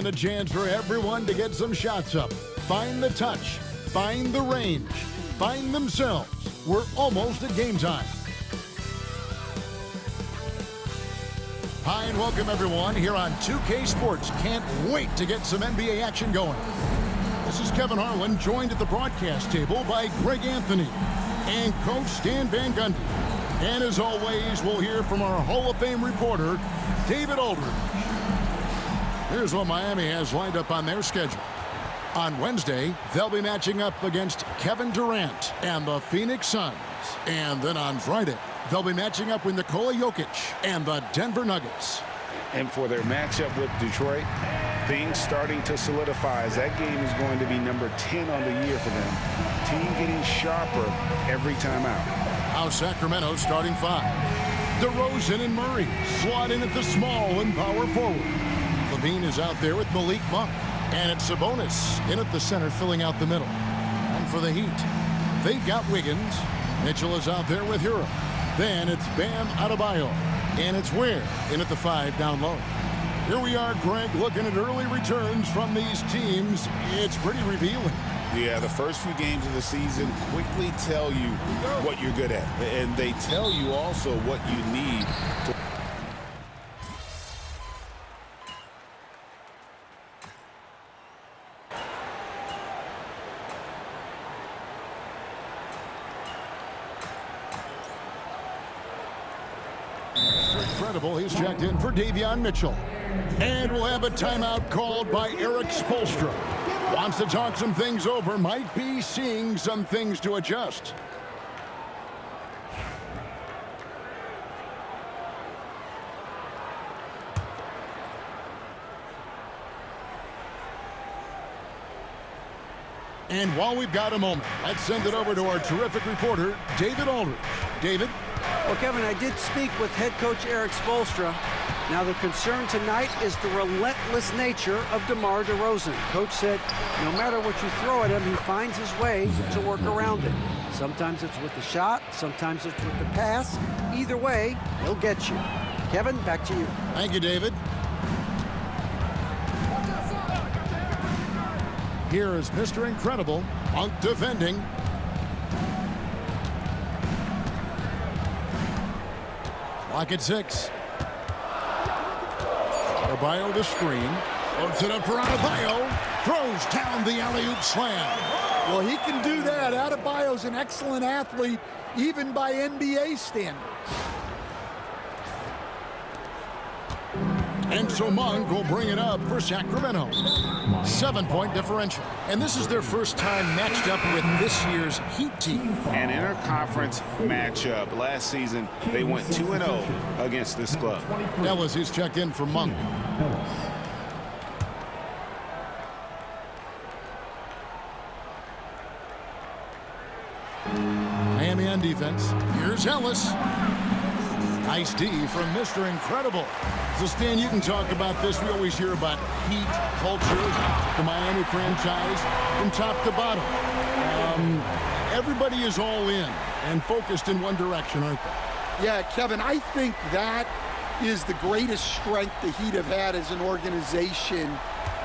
a chance for everyone to get some shots up. Find the touch. Find the range. Find themselves. We're almost at game time. Hi, and welcome everyone here on 2K Sports. Can't wait to get some NBA action going. This is Kevin Harlan, joined at the broadcast table by Greg Anthony and Coach Stan Van Gundy. And as always, we'll hear from our Hall of Fame reporter, David Aldridge. Here's what Miami has lined up on their schedule. On Wednesday, they'll be matching up against Kevin Durant and the Phoenix Suns. And then on Friday, they'll be matching up with Nikola Jokic and the Denver Nuggets. And for their matchup with Detroit, things starting to solidify as that game is going to be number 10 on the year for them. Team getting sharper every time out. Now Sacramento starting 5. DeRozan and Murray slot in at the small and power forward. Levine is out there with Malik Monk. And it's Sabonis in at the center, filling out the middle. And for the Heat, they've got Wiggins. Mitchell is out there with Hero. Then it's Bam Adebayo. And it's Ware in at the 5 down low. Here we are, Greg, looking at early returns from these teams. It's pretty revealing. Yeah, the first few games of the season quickly tell you what you're good at. And they tell you also what you need to... Incredible, he's checked in for Davion Mitchell. And we'll have a timeout called by Erik Spoelstra. Wants to talk some things over, might be seeing some things to adjust. And while we've got a moment, let's send it over to our terrific reporter, David Aldridge. David? Well, Kevin, I did speak with head coach Erik Spoelstra. Now, the concern tonight is the relentless nature of DeMar DeRozan. Coach said no matter what you throw at him, he finds his way to work around it. Sometimes it's with the shot, sometimes it's with the pass. Either way, he'll get you. Kevin, back to you. Thank you, David. Here is Mr. Incredible, Monk defending. Clock at 6. Adebayo the screen. Floats it up for Adebayo. Throws down the alley-oop slam. Well, he can do that. Adebayo's an excellent athlete, even by NBA standards. And so Monk will bring it up for Sacramento. 7-point differential. And this is their first time matched up with this year's Heat team. An interconference matchup. Last season, they went 2-0 against this club. Ellis is checked in for Monk. Miami on defense. Here's Ellis. Nice D from Mr. Incredible. So, Stan, you can talk about this. We always hear about Heat culture, the Miami franchise, from top to bottom. Everybody is all in and focused in one direction, aren't they? Yeah, Kevin, I think that is the greatest strength the Heat have had as an organization,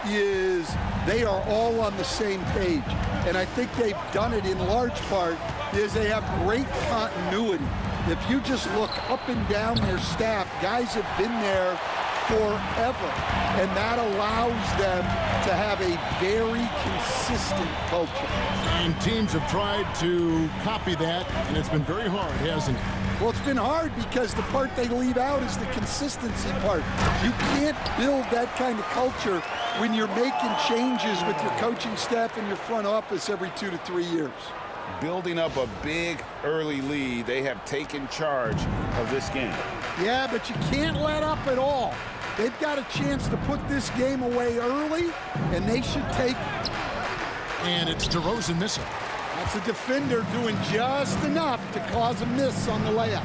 is they are all on the same page. And I think they've done it in large part is they have great continuity. If you just look up and down their staff, guys have been there forever, and that allows them to have a very consistent culture. And teams have tried to copy that, and it's been very hard, hasn't it? Well, it's been hard because the part they leave out is the consistency part. You can't build that kind of culture when you're making changes with your coaching staff and your front office every 2 to 3 years. Building up a big early lead, they have taken charge of this game. Yeah, but you can't let up at all. They've got a chance to put this game away early, and they should take it. And it's DeRozan missing. That's a defender doing just enough to cause a miss on the layup.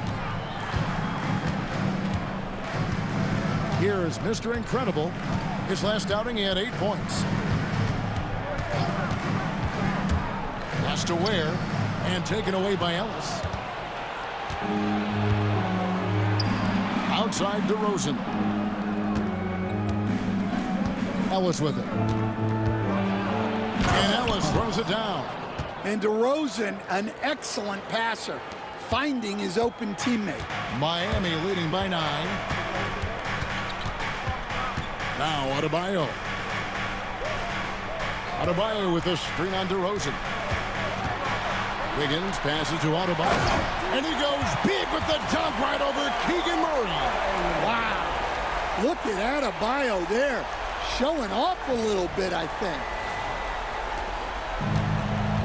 Here is Mr. Incredible. His last outing, he had 8 points. Pass to Ware, and taken away by Ellis. Outside DeRozan. Ellis with it. And Ellis throws it down. And DeRozan, an excellent passer, finding his open teammate. Miami leading by 9. Now Adebayo. Adebayo with a screen on DeRozan. Wiggins passes to Adebayo. And he goes big with the dunk right over Keegan Murray. Wow. Look at Adebayo there. Showing off a little bit, I think.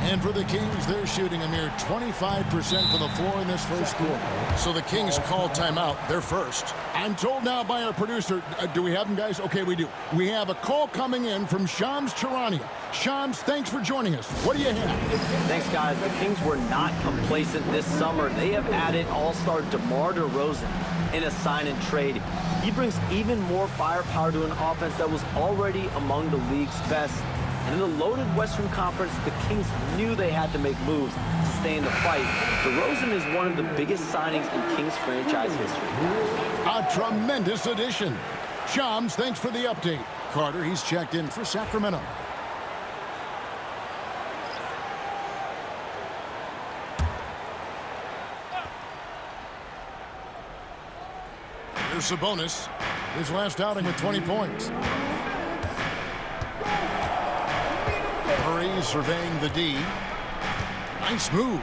And for the Kings, they're shooting a mere 25% from the floor in this first quarter. So the Kings call timeout. They're first. I'm told now by our producer, do we have them, guys? Okay, we do. We have a call coming in from Shams Charania. Shams, thanks for joining us. What do you have? Thanks, guys. The Kings were not complacent this summer. They have added all-star DeMar DeRozan in a sign-and-trade. He brings even more firepower to an offense that was already among the league's best. And in the loaded Western Conference, the Kings knew they had to make moves to stay in the fight. DeRozan is one of the biggest signings in Kings franchise history. A tremendous addition. Shams, thanks for the update. Carter, he's checked in for Sacramento. Here's Sabonis. His last outing with 20 points. Murray surveying the D. Nice move.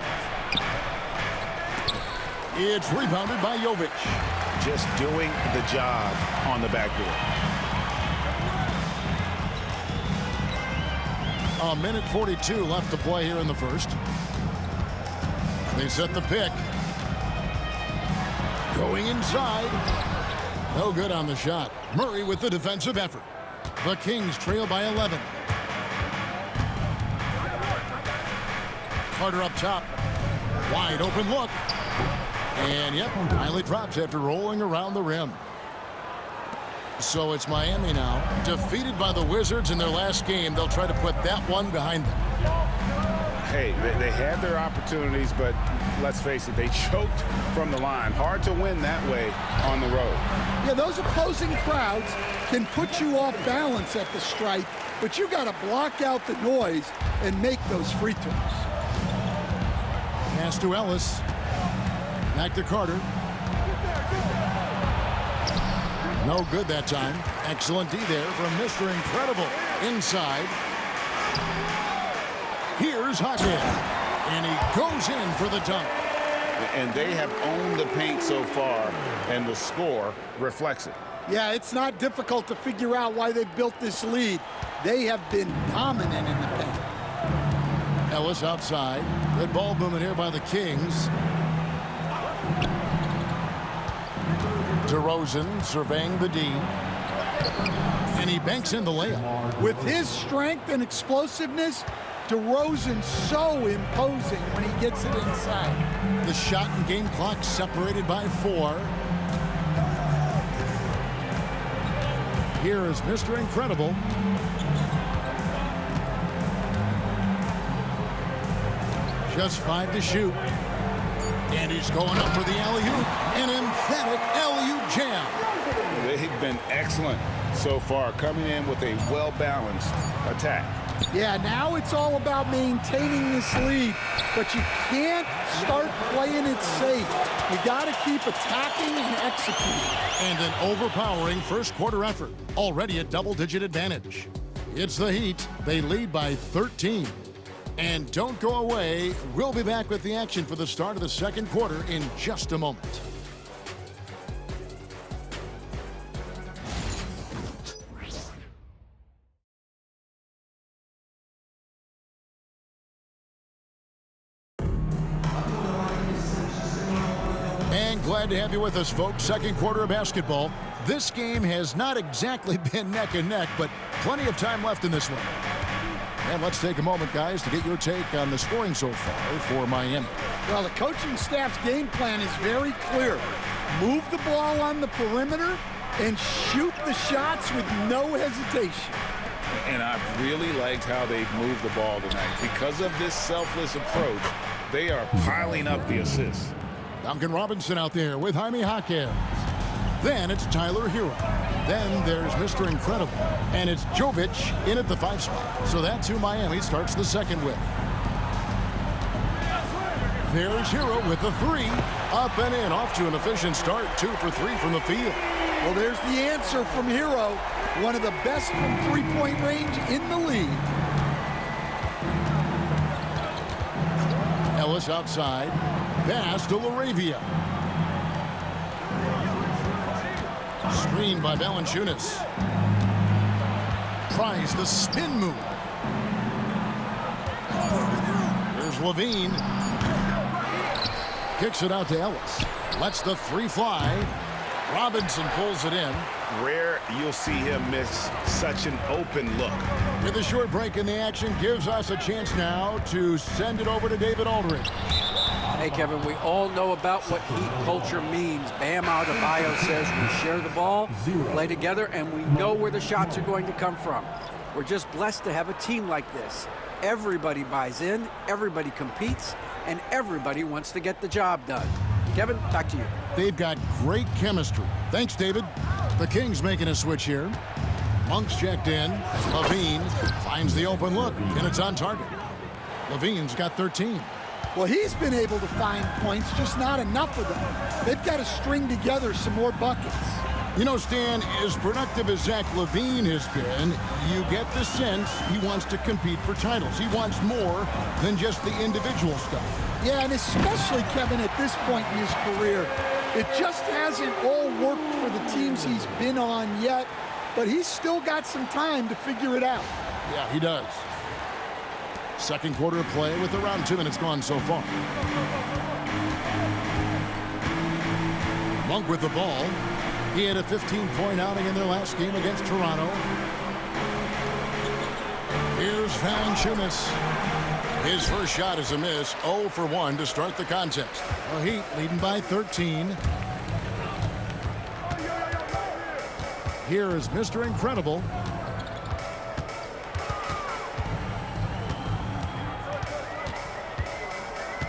It's rebounded by Jovic. Just doing the job on the backboard. A minute 42 left to play here in the first. They set the pick. Going inside. No good on the shot. Murray with the defensive effort. The Kings trail by 11. Carter up top. Wide open look. And yep, finally drops after rolling around the rim. So it's Miami now. Defeated by the Wizards in their last game. They'll try to put that one behind them. Hey, they had their opportunities, but let's face it, they choked from the line. Hard to win that way on the road. Yeah, those opposing crowds can put you off balance at the stripe, but you got to block out the noise and make those free throws. Pass to Ellis. Back to Carter. No good that time. Excellent D there from Mr. Incredible. Inside. Here's Hackett. And he goes in for the dunk. And they have owned the paint so far, and the score reflects it. Yeah, it's not difficult to figure out why they've built this lead. They have been dominant in the paint. Ellis outside. Good ball movement here by the Kings. DeRozan surveying the D. And he banks in the layup. With his strength and explosiveness, DeRozan's so imposing when he gets it inside. The shot and game clock separated by 4. Here is Mr. Incredible. Just 5 to shoot. And he's going up for the alley-oop. An emphatic alley-oop jam. They've been excellent so far, coming in with a well-balanced attack. Yeah, now it's all about maintaining this lead, but you can't start playing it safe. You got to keep attacking and executing. And an overpowering first quarter effort. Already a double-digit advantage. It's the Heat. They lead by 13. And don't go away. We'll be back with the action for the start of the second quarter in just a moment. And glad to have you with us, folks. Second quarter of basketball. This game has not exactly been neck and neck, but plenty of time left in this one. And let's take a moment, guys, to get your take on the scoring so far for Miami. Well, the coaching staff's game plan is very clear. Move the ball on the perimeter and shoot the shots with no hesitation. And I've really liked how they've moved the ball tonight. Because of this selfless approach, they are piling up the assists. Duncan Robinson out there with Jaime Jaquez. Then it's Tyler Hero. Then there's Mr. Incredible. And it's Jovic in at the 5 spot. So that's who Miami starts the second with. There's Hero with the 3. Up and in, off to an efficient start. 2 for 3 from the field. Well, there's the answer from Hero. One of the best from three-point range in the league. Ellis outside. Pass to LaRavia. Screen by Valanciunas. Tries the spin move. Here's Levine. Kicks it out to Ellis. Lets the 3 fly. Robinson pulls it in. Rare you'll see him miss such an open look. With a short break in the action, gives us a chance now to send it over to David Aldridge. Hey, Kevin, we all know about what Heat culture means. Bam Adebayo says we share the ball, play together, and we know where the shots are going to come from. We're just blessed to have a team like this. Everybody buys in, everybody competes, and everybody wants to get the job done. Kevin, back to you. They've got great chemistry. Thanks, David. The Kings making a switch here. Monk's checked in. Levine finds the open look, and it's on target. Levine's got 13. Well, he's been able to find points, just not enough of them. They've got to string together some more buckets. You know, Stan, as productive as Zach LaVine has been, you get the sense he wants to compete for titles. He wants more than just the individual stuff. Yeah, and especially, Kevin, at this point in his career, it just hasn't all worked for the teams he's been on yet, but he's still got some time to figure it out. Yeah, he does. Second quarter of play with around 2 minutes gone so far. Monk with the ball. He had a 15-point outing in their last game against Toronto. Here's Valanciunas. His first shot is a miss. 0 for 1 to start the contest. The Heat leading by 13. Here is Mr. Incredible.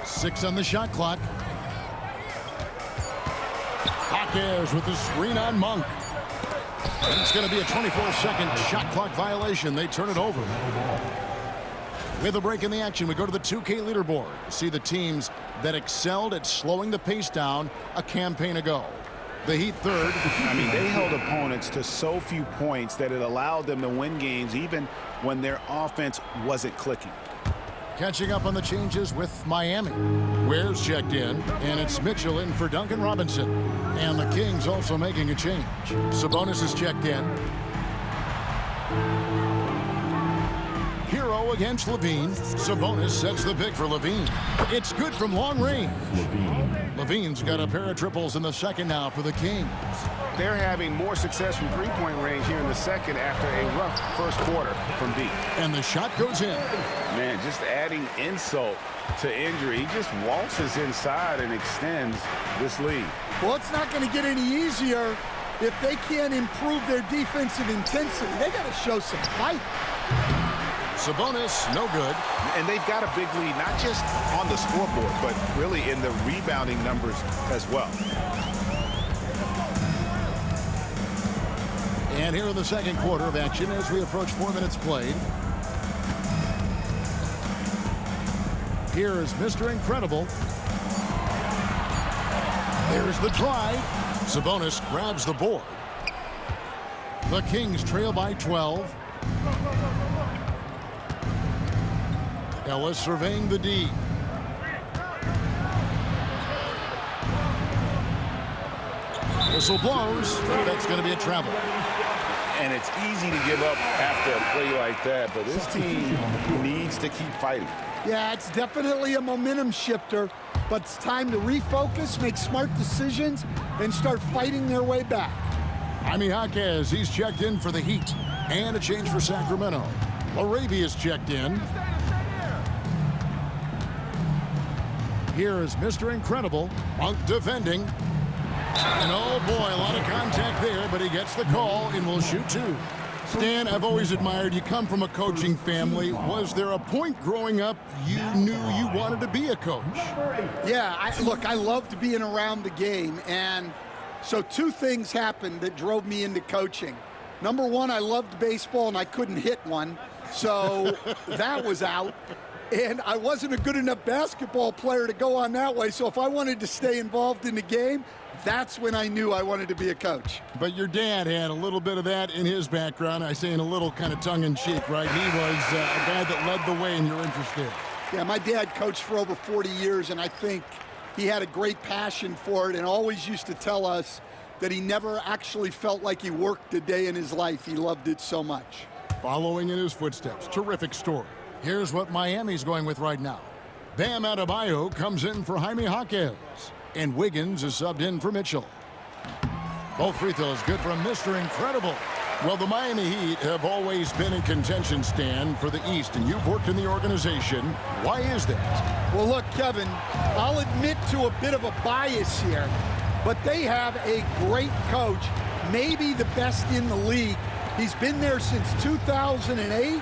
Six on the shot clock. Jaquez with the screen on Monk. And it's going to be a 24-second shot clock violation. They turn it over. With a break in the action, we go to the 2K leaderboard to see the teams that excelled at slowing the pace down a campaign ago. The Heat third. I mean, they held opponents to so few points that it allowed them to win games even when their offense wasn't clicking. Catching up on the changes with Miami. Ware's checked in, and it's Mitchell in for Duncan Robinson. And the Kings also making a change. Sabonis is checked in. Hero against Levine. Sabonis sets the pick for Levine. It's good from long range. Levine's got a pair of triples in the second now for the Kings. They're having more success from three-point range here in the second after a rough first quarter from deep. And the shot goes in. Man, just adding insult to injury. He just waltzes inside and extends this lead. Well, it's not going to get any easier if they can't improve their defensive intensity. They got to show some fight. Sabonis, no good. And they've got a big lead, not just on the scoreboard, but really in the rebounding numbers as well. And here in the second quarter of action as we approach 4 minutes played. Here is Mr. Incredible. There's the drive. Sabonis grabs the board. The Kings trail by 12. Ellis surveying the D. Whistle blows. That's going to be a travel. And it's easy to give up after a play like that, but this team needs to keep fighting. Yeah, it's definitely a momentum shifter, but it's time to refocus, make smart decisions, and start fighting their way back. Jaime Jaquez, he's checked in for the Heat. And a change for Sacramento. LaRavia's checked in. Here is Mr. Incredible. Monk defending. And oh boy, a lot of contact there, but he gets the call and will shoot two. Stan, I've always admired you. Come from a coaching family. Was there a point growing up you knew you wanted to be a coach? Yeah, look, I loved being around the game, and So two things happened that drove me into coaching. Number one, I loved baseball and I couldn't hit one, so that was out. And I wasn't a good enough basketball player to go on that way, so if I wanted to stay involved in the game, that's when I knew I wanted to be a coach. But your dad had a little bit of that in his background. I say in a little kind of tongue-in-cheek, right? He was a guy that led the way in your interest there. Yeah, my dad coached for over 40 years, and I think he had a great passion for it and always used to tell us that he never actually felt like he worked a day in his life. He loved it so much. Following in his footsteps, terrific story. Here's what Miami's going with right now. Bam Adebayo comes in for Jaime Jaquez, and Wiggins is subbed in for Mitchell. Both free throws good from Mr. Incredible. Well, the Miami Heat have always been in contention, Stan, for the East, and you've worked in the organization. Why is that? Well, look, Kevin, I'll admit to a bit of a bias here, but they have a great coach, maybe the best in the league. He's been there since 2008.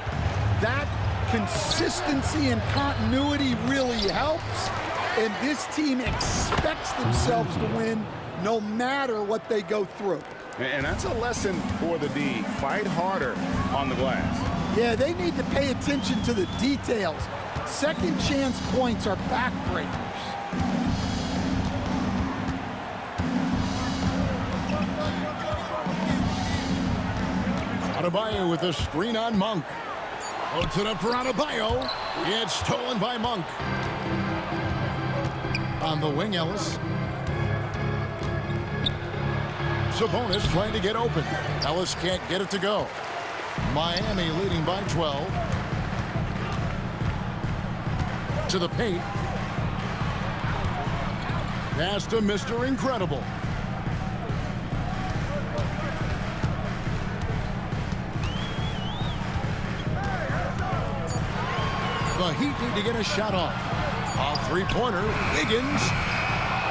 That consistency and continuity really helps, and this team expects themselves to win no matter what they go through. And that's a lesson for the D. Fight harder on the glass. Yeah, they need to pay attention to the details. Second chance points are backbreakers. Adebayo with a screen on Monk. Puts it up for Adebayo. It's stolen by Monk. On the wing, Ellis. Sabonis trying to get open. Ellis can't get it to go. Miami leading by 12. To the paint. Pass to Mr. Incredible. The Heat need to get a shot off. A three-pointer, Wiggins.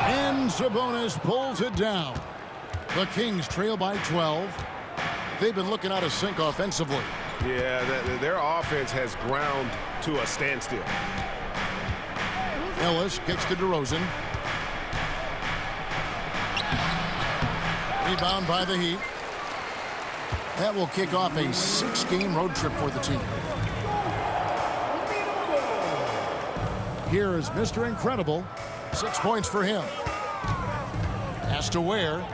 And Sabonis pulls it down. The Kings trail by 12. They've been looking out of sync offensively. Yeah, their offense has ground to a standstill. Ellis kicks to DeRozan. Rebound by the Heat. That will kick off a 6-game road trip for the team. Here is Mr. Incredible. 6 points for him. Has to Ware.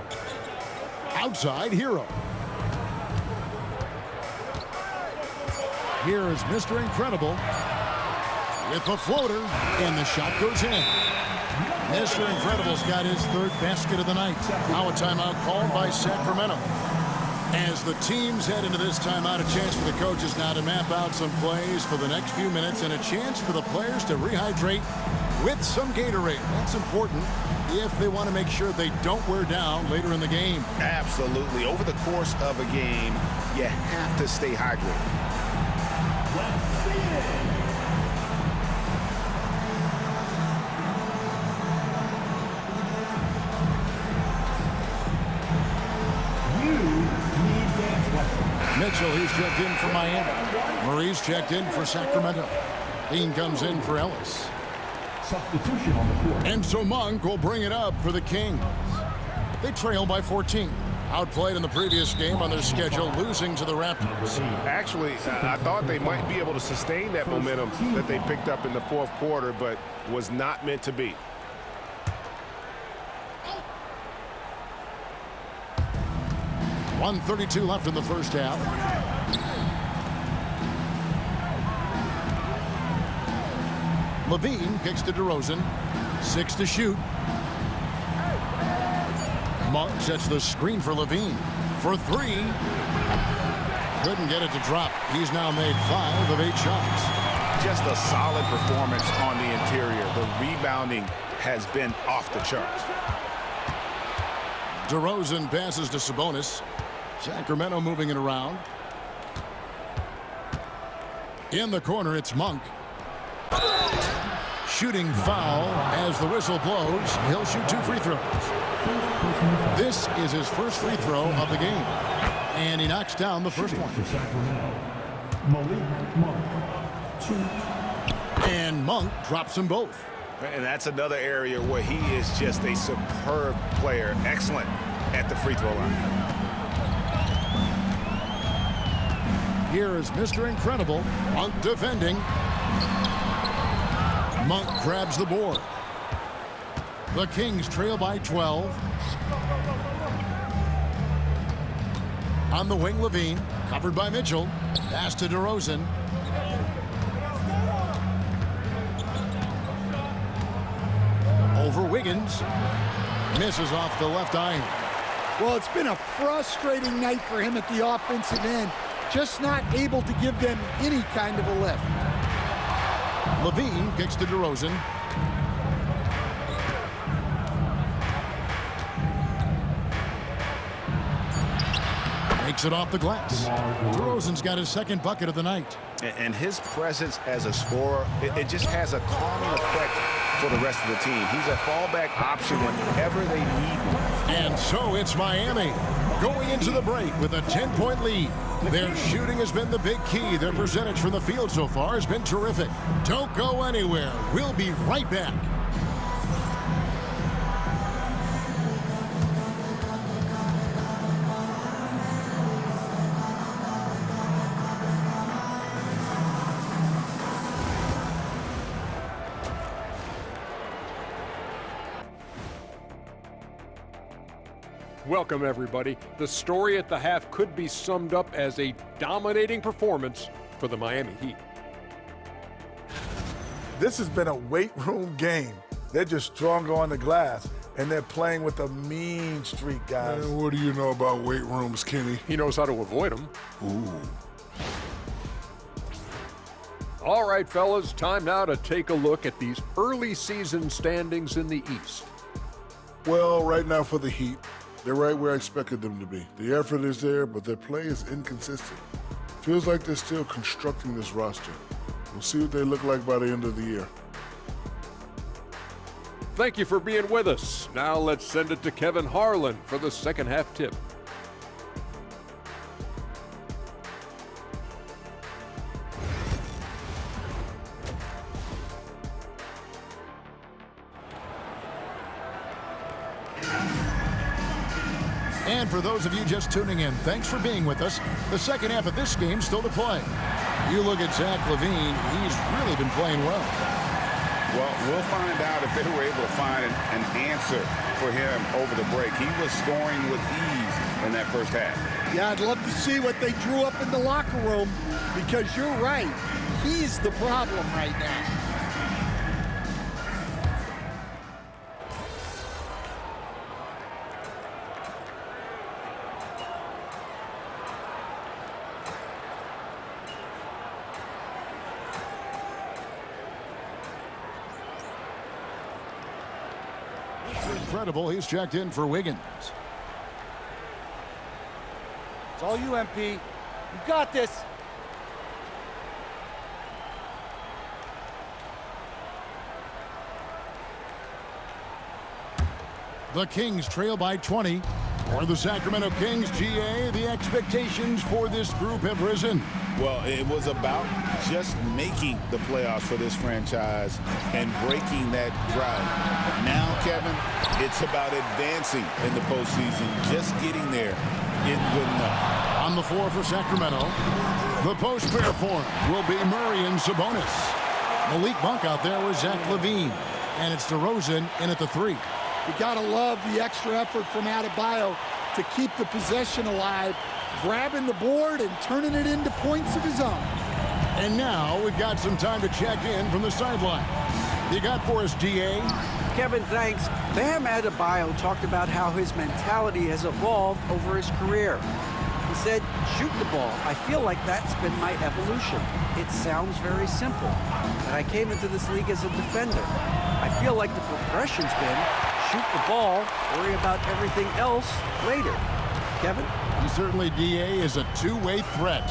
Outside, Hero. Here is Mr. Incredible with the floater, and the shot goes in. Mr. Incredible's got his third basket of the night. Now a timeout called by Sacramento. As the teams head into this timeout, a chance for the coaches now to map out some plays for the next few minutes and a chance for the players to rehydrate with some Gatorade. That's important if they want to make sure they don't wear down later in the game. Absolutely. Over the course of a game, you have to stay hydrated. Mitchell, he's checked in for Miami. Murray's checked in for Sacramento. Dean comes in for Ellis. Substitution on the court. And so Monk will bring it up for the Kings. They trail by 14. Outplayed in the previous game on their schedule, losing to the Raptors. Actually, I thought they might be able to sustain that momentum that they picked up in the fourth quarter, but was not meant to be. .132 left in the first half. Levine kicks to DeRozan. 6 to shoot. Monk sets the screen for Levine. For 3. Couldn't get it to drop. He's now made 5 of 8 shots. Just a solid performance on the interior. The rebounding has been off the charts. DeRozan passes to Sabonis. Sacramento moving it around. In the corner, it's Monk. Shooting foul as the whistle blows. He'll shoot 2 free throws. This is his first free throw of the game. And he knocks down the first one. For Sacramento, Malik Monk. 2. And Monk drops them both. And that's another area where he is just a superb player. Excellent at the free throw line. Here is Mr. Incredible, Monk defending. Monk grabs the board. The Kings trail by 12. On the wing, Levine, covered by Mitchell. Pass to DeRozan. Over Wiggins. Misses off the left iron. Well, it's been a frustrating night for him at the offensive end. Just not able to give them any kind of a lift. Levine kicks to DeRozan. Makes it off the glass. DeRozan's got his second bucket of the night. And his presence as a scorer, it just has a calming effect for the rest of the team. He's a fallback option whenever they need one. And so it's Miami going into the break with a 10-point lead. Their shooting has been the big key. Their percentage from the field so far has been terrific. Don't go anywhere. We'll be right back. Welcome, everybody. The story at the half could be summed up as a dominating performance for the Miami Heat. This has been a weight room game. They're just stronger on the glass, and they're playing with a mean streak, guys. Man, what do you know about weight rooms, Kenny? He knows how to avoid them. Ooh. All right, fellas, time now to take a look at these early season standings in the East. Well, right now for the Heat, they're right where I expected them to be. The effort is there, but their play is inconsistent. Feels like they're still constructing this roster. We'll see what they look like by the end of the year. Thank you for being with us. Now let's send it to Kevin Harlan for the second half tip. And for those of you just tuning in, thanks for being with us. The second half of this game still to play. You look at Zach LaVine, he's really been playing well. Well, we'll find out if they were able to find an answer for him over the break. He was scoring with ease in that first half. Yeah, I'd love to see what they drew up in the locker room, because you're right. He's the problem right now. Incredible, he's checked in for Wiggins. It's all you, MP. You got this. The Kings trail by 20. For the Sacramento Kings, GA, the expectations for this group have risen. Well, it was about just making the playoffs for this franchise and breaking that drought. Now, Kevin, it's about advancing in the postseason. Just getting there isn't good enough. On the floor for Sacramento, the post pair form will be Murray and Sabonis. Malik Monk out there with Zach LaVine. And it's DeRozan in at the 3. You got to love the extra effort from Adebayo to keep the possession alive, grabbing the board and turning it into points of his own. And now we've got some time to check in from the sideline. You got for us, GA? Kevin, thanks. Bam Adebayo talked about how his mentality has evolved over his career. He said, shoot the ball. I feel like that's been my evolution. It sounds very simple. And I came into this league as a defender. I feel like the progression's been shoot the ball, worry about everything else later. Kevin? He certainly, DA, is a two-way threat.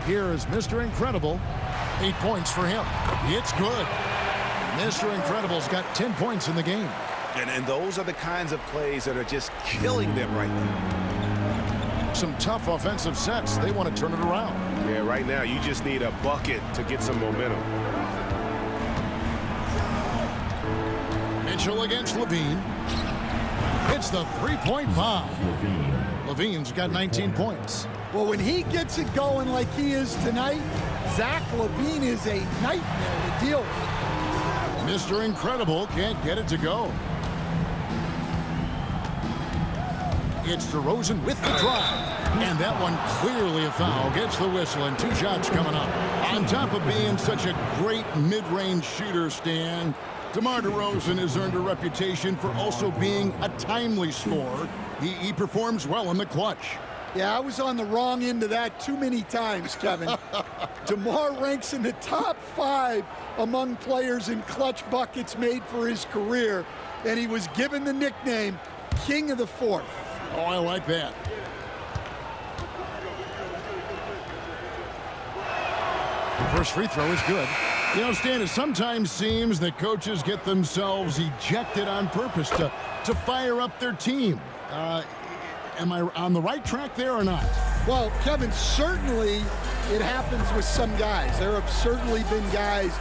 Here is Mr. Incredible. 8 points for him. It's good. Mr. Incredible's got 10 points in the game. And those are the kinds of plays that are just killing them right now. Some tough offensive sets. They want to turn it around. Yeah, right now you just need a bucket to get some momentum. Mitchell against Levine. It's the three-point bomb. Levine's got 19 points. Well, when he gets it going like he is tonight, Zach LaVine is a nightmare to deal with. Mr. Incredible can't get it to go. It's DeRozan with the drive. And that one clearly a foul. Gets the whistle and 2 shots coming up. On top of being such a great mid-range shooter, Stan, DeMar DeRozan has earned a reputation for also being a timely scorer. He performs well in the clutch. Yeah, I was on the wrong end of that too many times, Kevin. DeMar ranks in the top 5 among players in clutch buckets made for his career, and he was given the nickname King of the Fourth. Oh, I like that. The first free throw is good. You know, Stan, it sometimes seems that coaches get themselves ejected on purpose to fire up their team. Am I on the right track there or not? Well, Kevin, certainly it happens with some guys. There have certainly been guys,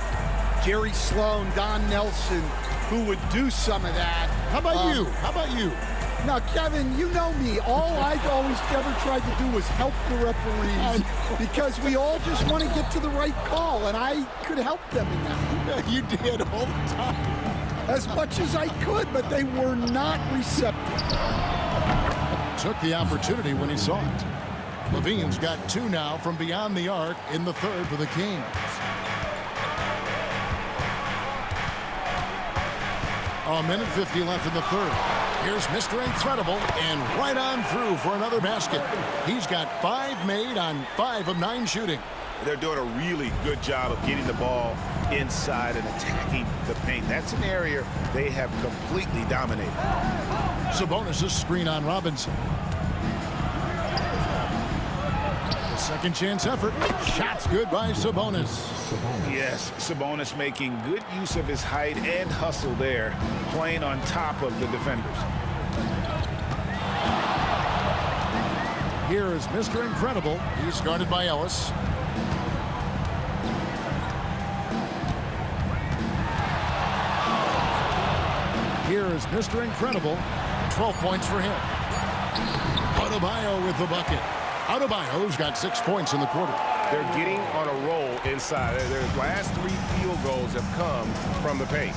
Jerry Sloan, Don Nelson, who would do some of that. How about you? How about you? Now, Kevin, you know me. All I've always ever tried to do was help the referees because we all just want to get to the right call, and I could help them in that. You did all the time. As much as I could, but they were not receptive. Took the opportunity when he saw it. Levine's got 2 now from beyond the arc in the third for the Kings. A minute 50 left in the third. Here's Mr. Incredible, and right on through for another basket. He's got 5 made on 5 of 9 shooting. They're doing a really good job of getting the ball inside and attacking the paint. That's an area they have completely dominated. Sabonis' screen on Robinson. The second chance effort. Shots good by Sabonis. Yes, Sabonis making good use of his height and hustle there, playing on top of the defenders. Here is Mr. Incredible. He's guarded by Ellis. Here is Mr. Incredible. 12 points for him. Adebayo with the bucket. Adebayo's got 6 points in the quarter. They're getting on a roll inside. Their last 3 field goals have come from the paint.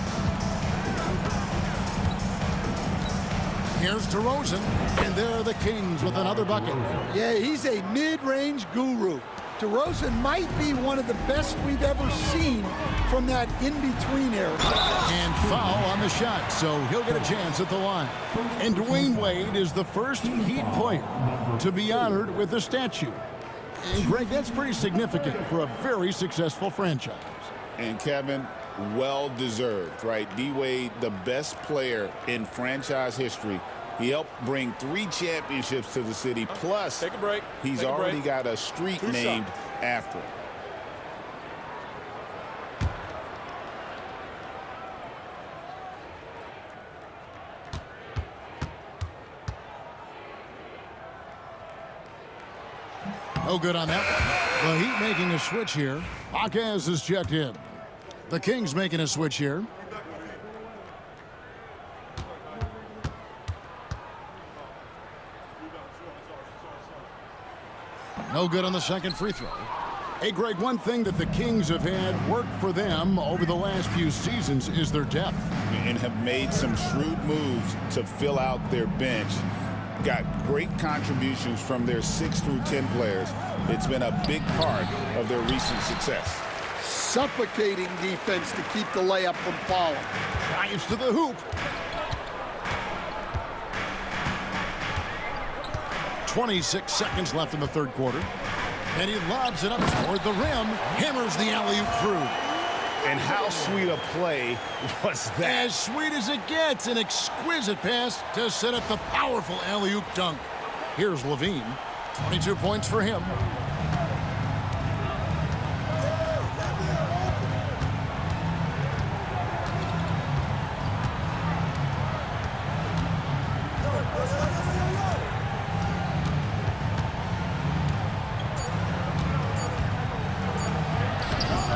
Here's DeRozan, and there are the Kings with another bucket. Yeah, he's a mid-range guru. DeRozan might be one of the best we've ever seen from that in-between area. And foul on the shot, so he'll get a chance at the line. And Dwayne Wade is the first Heat player to be honored with a statue. And Greg, that's pretty significant for a very successful franchise. And Kevin, well-deserved, right? D-Wade, the best player in franchise history. He helped bring 3 championships to the city. Plus, take a break. He's already got a street named after him. No good on that one. The Heat making a switch here. Jaquez is checked in. The Kings making a switch here. No good on the second free throw. Hey, Greg, one thing that the Kings have had work for them over the last few seasons is their depth. And have made some shrewd moves to fill out their bench. Got great contributions from their 6 through 10 players. It's been a big part of their recent success. Suffocating defense to keep the layup from falling. Drives to the hoop. 26 seconds left in the third quarter. And he lobs it up toward the rim. Hammers the alley-oop through. And how sweet a play was that? As sweet as it gets. An exquisite pass to set up the powerful alley-oop dunk. Here's Levine. 22 points for him.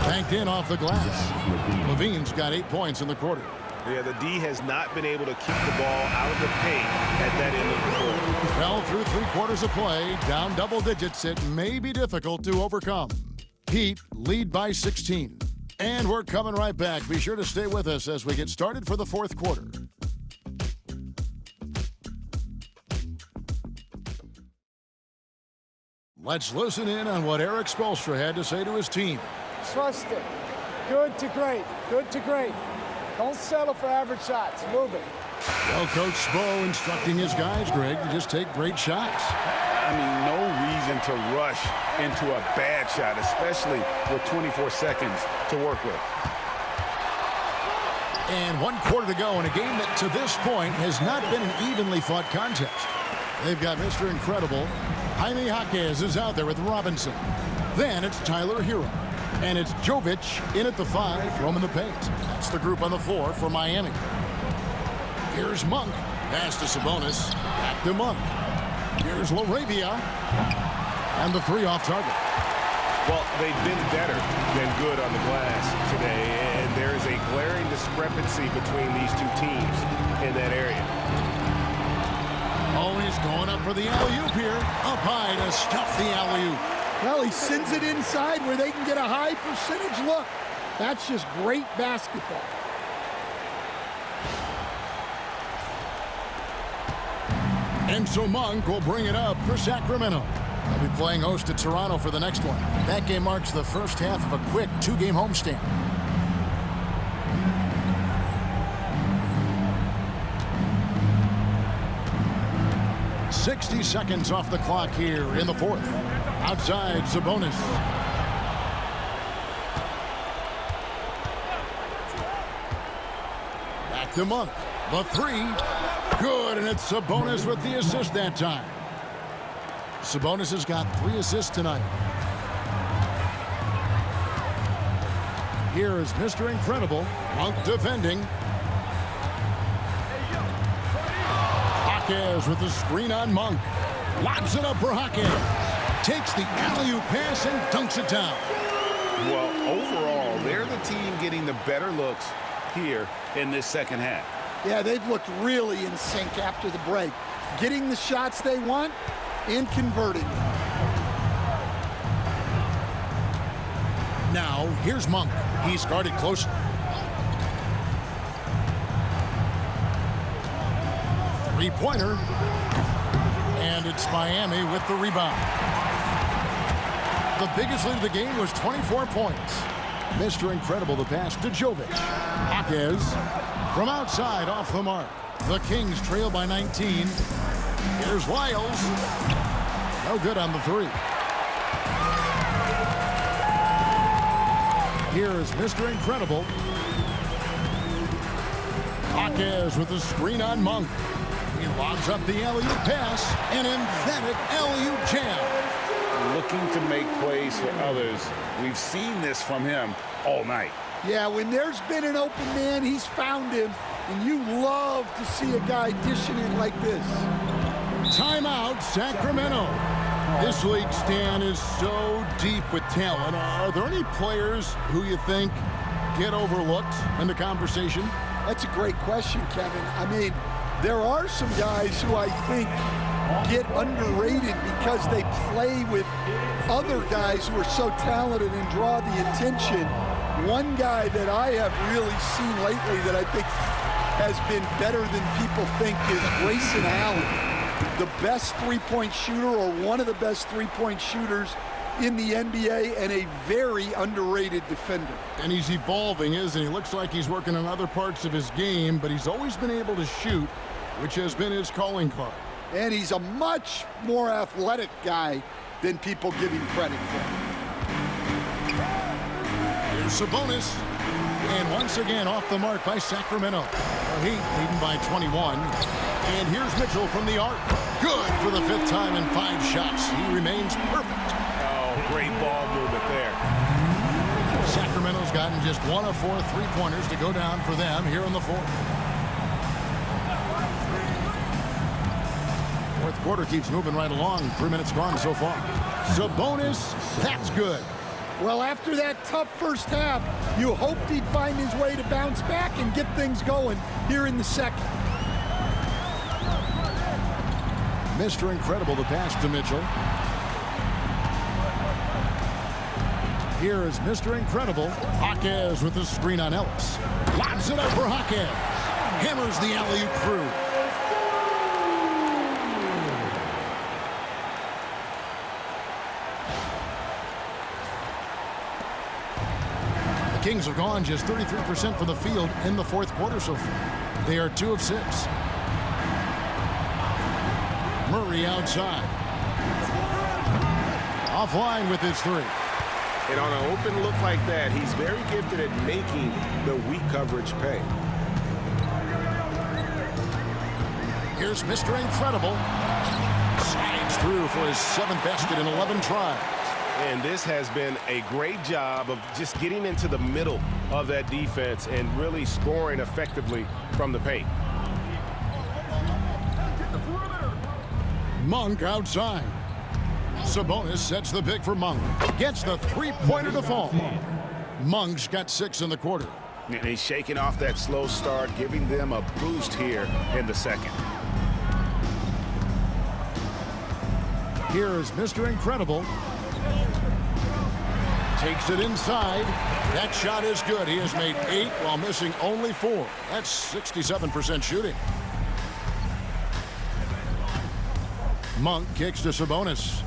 Banked in off the glass. Levine's got 8 points in the quarter. Yeah, the D has not been able to keep the ball out of the paint at that end of the court. Well, through 3 quarters of play, down double digits, it may be difficult to overcome. Heat lead by 16. And we're coming right back. Be sure to stay with us as we get started for the 4th quarter. Let's listen in on what Erik Spoelstra had to say to his team. Trust it. Good to great. Good to great. Don't settle for average shots. Move it. Well, Coach Spo instructing his guys, Greg, to just take great shots. I mean, no reason to rush into a bad shot, especially with 24 seconds to work with. And 1 quarter to go in a game that, to this point, has not been an evenly fought contest. They've got Mr. Incredible. Jaime Jaquez is out there with Robinson. Then it's Tyler Hero. And it's Jovic in at the 5, roaming the paint. That's the group on the floor for Miami. Here's Monk. Pass to Sabonis. Back to Monk. Here's LaRavia. And the 3 off target. Well, they've been better than good on the glass today, and there is a glaring discrepancy between these two teams in that area. Oh, he's going up for the alley-oop here. Up high to stuff the alley-oop. Well, he sends it inside where they can get a high percentage look. That's just great basketball. And so Monk will bring it up for Sacramento. They'll be playing host to Toronto for the next one. That game marks the first half of a quick 2-game homestand. .60 seconds off the clock here in the 4th. Outside, Sabonis. Back to Monk. The 3. Good, and it's Sabonis with the assist that time. Sabonis has got 3 assists tonight. Here is Mr. Incredible. Monk defending. Jaquez with the screen on Monk. Lobs it up for Jaquez. Takes the alley-oop pass and dunks it down. Well, overall, they're the team getting the better looks here in this second half. Yeah, they've looked really in sync after the break. Getting the shots they want and converting. Now, here's Monk. He's guarded closely. Three-pointer. And it's Miami with the rebound. The biggest lead of the game was 24 points. Mr. Incredible, the pass to Jovic. Jaquez from outside off the mark. The Kings trail by 19. Here's Lyles. No good on the 3. Here is Mr. Incredible. Jaquez with the screen on Monk. He lobs up the alley-oop pass. An emphatic alley-oop jam. Looking to make plays for others. We've seen this from him all night. Yeah, when there's been an open man, he's found him. And you love to see a guy dishing it like this. Timeout, Sacramento. This league, Stan, is so deep with talent. Are there any players who you think get overlooked in the conversation? That's a great question, Kevin. I mean, there are some guys who I think get underrated because they play with other guys who are so talented and draw the attention. One guy that I have really seen lately that I think has been better than people think is Grayson Allen. The best three-point shooter, or one of the best three-point shooters in the NBA, and a very underrated defender. And he's evolving, isn't he? Looks like he's working on other parts of his game, but he's always been able to shoot, which has been his calling card. And he's a much more athletic guy than people give him credit for. Here's Sabonis. And once again off the mark by Sacramento. The Heat leading by 21. And here's Mitchell from the arc. Good for the 5th time in 5 shots. He remains perfect. Oh, great ball movement there. Sacramento's gotten just 1 of 4 three-pointers to go down for them here in the 4th. 4th quarter keeps moving right along. 3 minutes gone so far. Sabonis, that's good. Well, after that tough first half, you hoped he'd find his way to bounce back and get things going here in the second. Mr. Incredible, the pass to Mitchell. Here is Mr. Incredible. Jaquez with the screen on Ellis. Lobs it up for Jaquez. Hammers the alley-oop through. The Kings have gone just 33% from the field in the fourth quarter so far. They are 2 of 6. Murray outside. Offline with his 3. And on an open look like that, he's very gifted at making the weak coverage pay. Here's Mr. Incredible. Slides through for his 7th basket in 11 tries. And this has been a great job of just getting into the middle of that defense and really scoring effectively from the paint. Monk outside. Sabonis sets the pick for Monk. Gets the 3-pointer to fall. Monk's got 6 in the quarter. And he's shaking off that slow start, giving them a boost here in the second. Here is Mr. Incredible. Takes it inside. That shot is good. He has made 8 while missing only 4. That's 67% shooting. Monk kicks to Sabonis.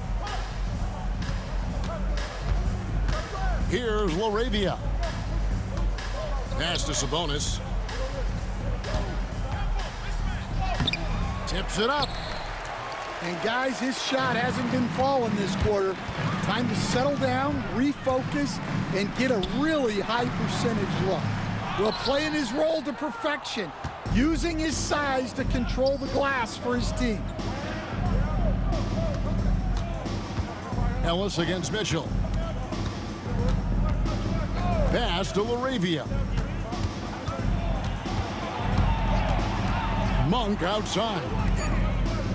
Here's Laravia. Pass to Sabonis. Tips it up. And guys, his shot hasn't been falling this quarter. Time to settle down, refocus, and get a really high percentage look. Well, playing his role to perfection, using his size to control the glass for his team. Ellis against Mitchell. Pass to Laravia. Monk outside.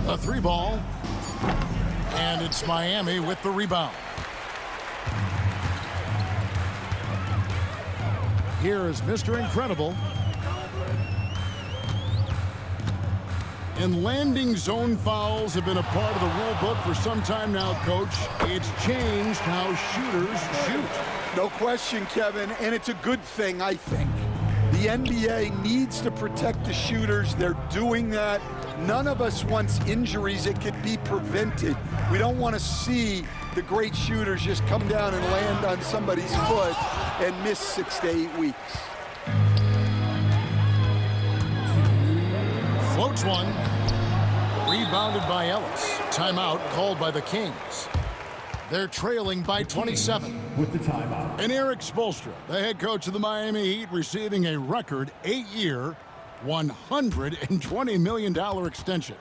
A 3-ball. And it's Miami with the rebound. Here is Mr. Incredible. And landing zone fouls have been a part of the rule book for some time now, Coach. It's changed how shooters shoot. No question, Kevin, and it's a good thing, I think. The NBA needs to protect the shooters. They're doing that. None of us wants injuries that could be prevented. We don't want to see the great shooters just come down and land on somebody's foot and miss 6 to 8 weeks. Floats one. Rebounded by Ellis. Timeout called by the Kings. They're trailing by 27. With the timeout. And Eric Spoelstra, the head coach of the Miami Heat, receiving a record 8-year, $120 million extension.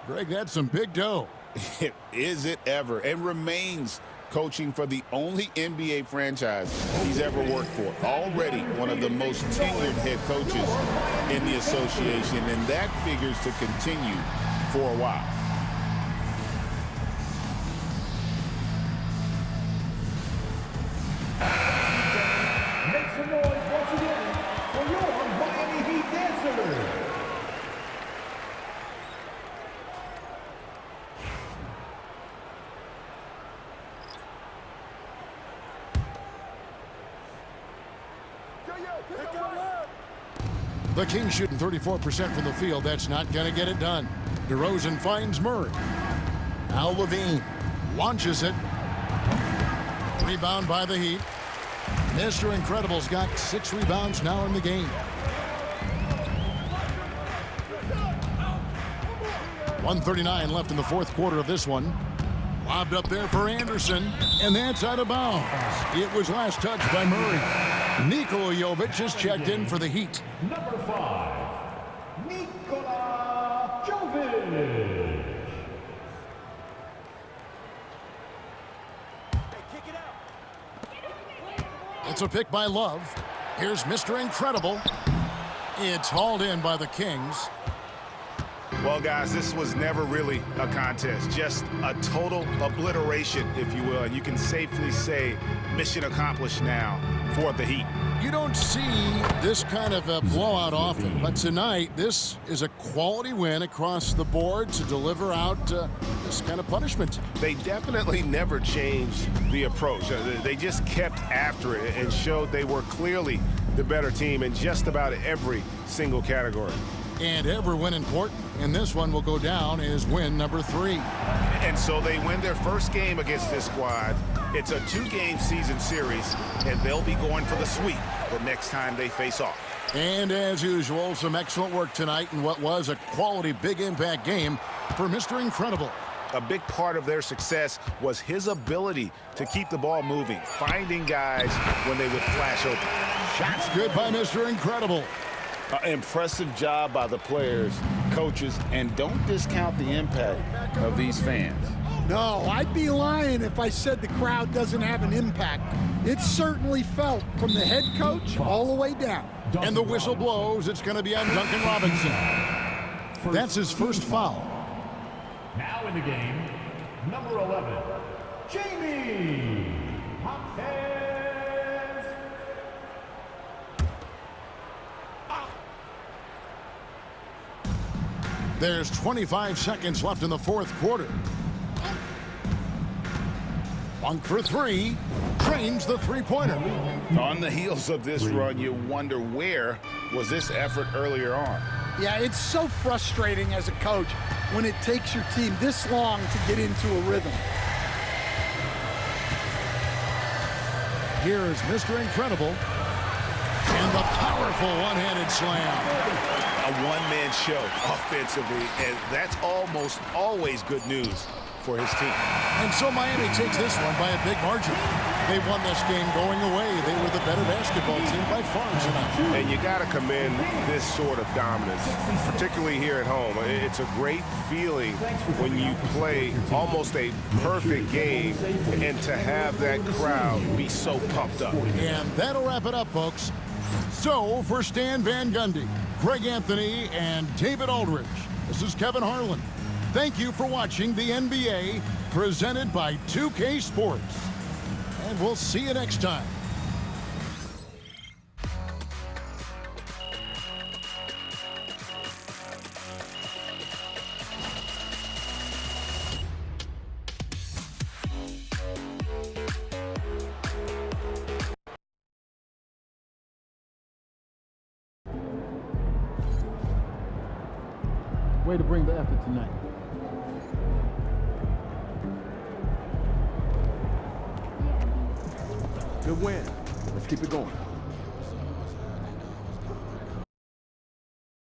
Greg, that's some big dough. Is it ever? And remains coaching for the only NBA franchise he's ever worked for. Already one of the most tenured head coaches in the association, and that figures to continue for a while. Make some noise once again for your Miami Heat dancers. The Kings shooting 34% from the field. That's not going to get it done. DeRozan finds Murray. Now Levine launches it. Rebound by the Heat. Mr. Incredible's got 6 rebounds now in the game. 1:39 left in the fourth quarter of this one. Lobbed up there for Anderson, and that's out of bounds. It was last touched by Murray. Nikola Jovic is checked in for the Heat. Number 5, Nikola Jovic. It's a pick by Love. Here's Mr. Incredible. It's hauled in by the Kings. Well, guys, this was never really a contest, just a total obliteration, if you will. And you can safely say mission accomplished now for the Heat. You don't see this kind of a blowout often, but tonight this is a quality win across the board to deliver out this kind of punishment. They definitely never changed the approach. They just kept after it and showed they were clearly the better team in just about every single category. And every win important, and this one will go down as win number 3. And so they win their first game against this squad. It's a 2-game season series, and they'll be going for the sweep the next time they face off. And as usual, some excellent work tonight in what was a quality big impact game for Mr. Incredible. A big part of their success was his ability to keep the ball moving, finding guys when they would flash open. Shots good by Mr. Incredible. Impressive job by the players, coaches, and don't discount the impact of these fans. No, I'd be lying if I said the crowd doesn't have an impact. It's certainly felt from the head coach all the way down. And the whistle blows. It's going to be on Duncan Robinson. That's his first foul. Now in the game, number 11, Jamie Hopkins. There's 25 seconds left in the fourth quarter. Funk for 3, trains the three-pointer. On the heels of this run, you wonder where was this effort earlier on. Yeah, it's so frustrating as a coach when it takes your team this long to get into a rhythm. Here is Mr. Incredible and the powerful one-handed slam. A one-man show offensively, and that's almost always good news for his team. And so Miami takes this one by a big margin. They won this game going away. They were the better basketball team by far tonight. And you got to commend this sort of dominance, particularly here at home. It's a great feeling when you play almost a perfect game and to have that crowd be so pumped up. And that'll wrap it up, folks. So for Stan Van Gundy, Greg Anthony, and David Aldridge, this is Kevin Harlan. Thank you for watching the NBA presented by 2K Sports. And we'll see you next time. Way to bring the effort tonight. Good win. Let's keep it going.